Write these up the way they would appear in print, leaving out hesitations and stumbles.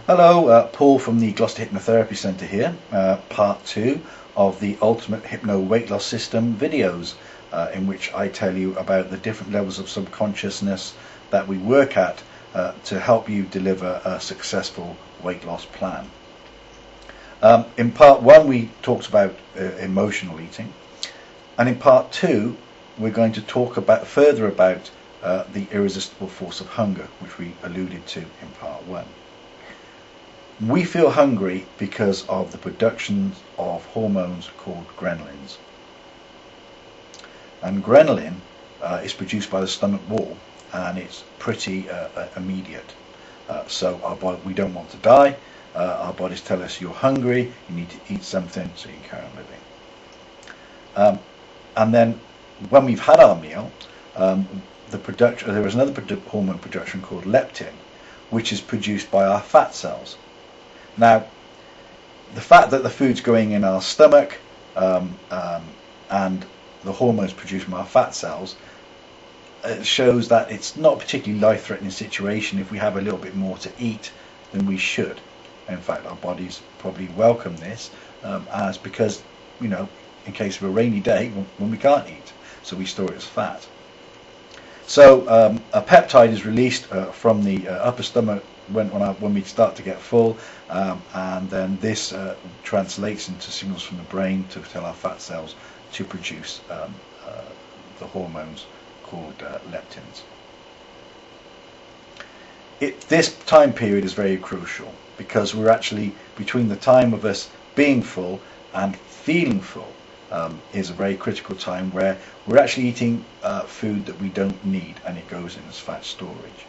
Hello, Paul from the Gloucester Hypnotherapy Centre here, part 2 of the Ultimate Hypno Weight Loss System videos, in which I tell you about the different levels of subconsciousness that we work at to help you deliver a successful weight loss plan. In part 1 we talked about emotional eating, and in part 2 we're going to talk further about the irresistible force of hunger, which we alluded to in part 1. We feel hungry because of the production of hormones called ghrelins. And ghrelin is produced by the stomach wall, and it's pretty immediate. So our body, we don't want to die. Our bodies tell us you're hungry, you need to eat something so you can carry on living. And then when we've had our meal, there is another hormone production called leptin, which is produced by our fat cells. Now, the fact that the food's going in our stomach and the hormones produced from our fat cells shows that it's not a particularly life-threatening situation if we have a little bit more to eat than we should. In fact, our bodies probably welcome this because, you know, in case of a rainy day when we can't eat, so we store it as fat. So a peptide is released from the upper stomach when we start to get full, and then this translates into signals from the brain to tell our fat cells to produce the hormones called leptins. This time period is very crucial because we're actually, between the time of us being full and feeling full, is a very critical time where we're actually eating food that we don't need, and it goes in as fat storage.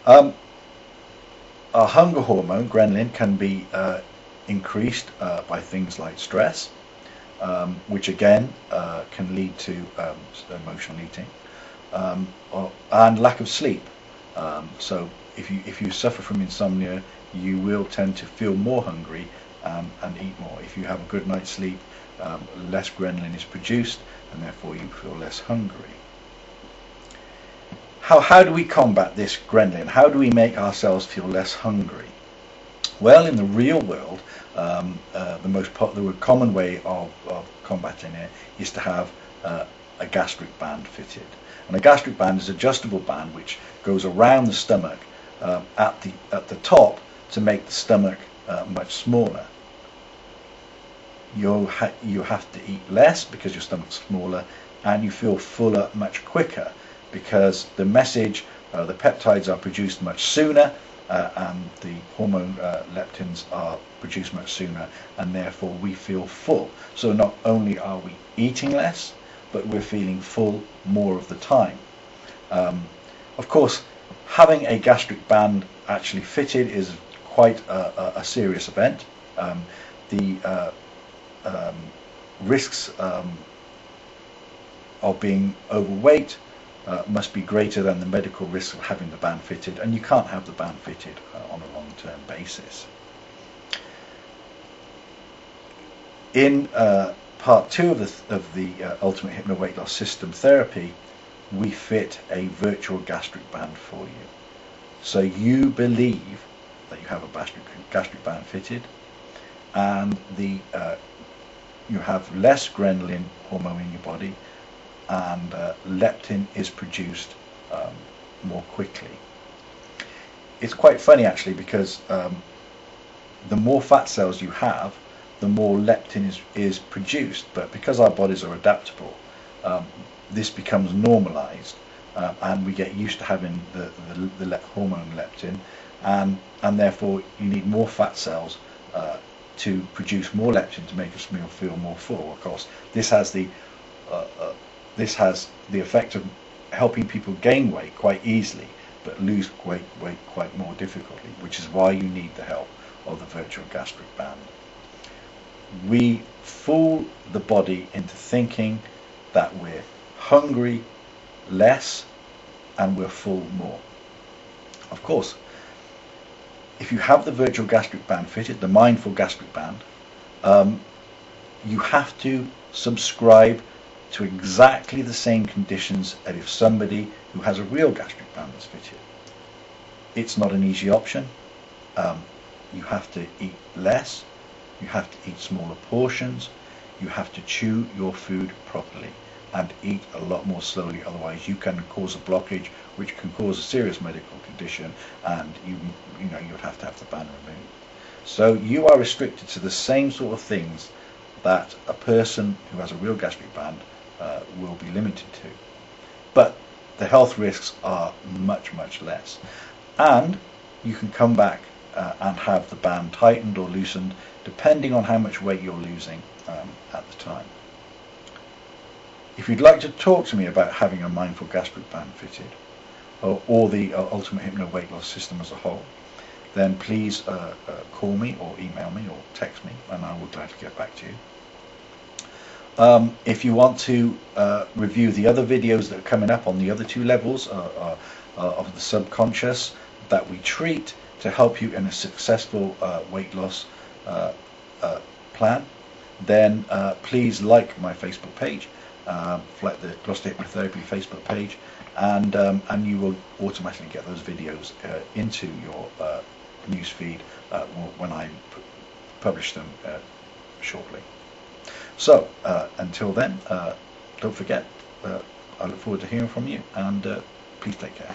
Our hunger hormone, ghrelin, can be increased by things like stress, which again can lead to emotional eating, and lack of sleep. So if you suffer from insomnia, you will tend to feel more hungry and eat more. If you have a good night's sleep, less ghrelin is produced, and therefore you feel less hungry. How do we combat this ghrelin? How do we make ourselves feel less hungry? Well, in the real world, the common way of combating it is to have a gastric band fitted. And a gastric band is an adjustable band which goes around the stomach at the top to make the stomach much smaller. You have to eat less because your stomach's smaller, and you feel fuller much quicker because the peptides are produced much sooner, and the hormone leptins are produced much sooner, and therefore we feel full. So not only are we eating less, but we're feeling full more of the time. Of course, having a gastric band actually fitted is quite a serious event. The risks of being overweight must be greater than the medical risks of having the band fitted, and you can't have the band fitted on a long-term basis. In part 2 of the Ultimate Hypno Weight Loss System therapy, we fit a virtual gastric band for you. So you believe that you have a gastric band fitted, and you have less ghrelin hormone in your body, and leptin is produced more quickly. It's quite funny actually, because the more fat cells you have, the more leptin is produced, but because our bodies are adaptable, this becomes normalized, and we get used to having the hormone leptin, and therefore you need more fat cells to produce more leptin to make us feel more full. Of course, this has the effect of helping people gain weight quite easily, but lose weight quite more difficultly, which is why you need the help of the virtual gastric band. We fool the body into thinking that we're hungry less and we're full more. Of course, if you have the virtual gastric band fitted, the Mindful Gastric Band, you have to subscribe to exactly the same conditions as if somebody who has a real gastric band is fitted. It's not an easy option, You have to eat less, you have to eat smaller portions, you have to chew your food properly and eat a lot more slowly, otherwise you can cause a blockage which can cause a serious medical condition, and you'd have to have the band removed. So you are restricted to the same sort of things that a person who has a real gastric band will be limited to. But the health risks are much, much less. And you can come back and have the band tightened or loosened depending on how much weight you're losing at the time. If you'd like to talk to me about having a Mindful Gastric Band fitted, or the Ultimate Hypno Weight Loss System as a whole, then please call me or email me or text me, and I will gladly get back to you. If you want to review the other videos that are coming up on the other two levels of the subconscious that we treat to help you in a successful weight loss plan, then please like my Facebook page, like the Gloucester Hypnotherapy Facebook page, and you will automatically get those videos into your news feed when I publish them shortly. So until then, don't forget, I look forward to hearing from you, and please take care.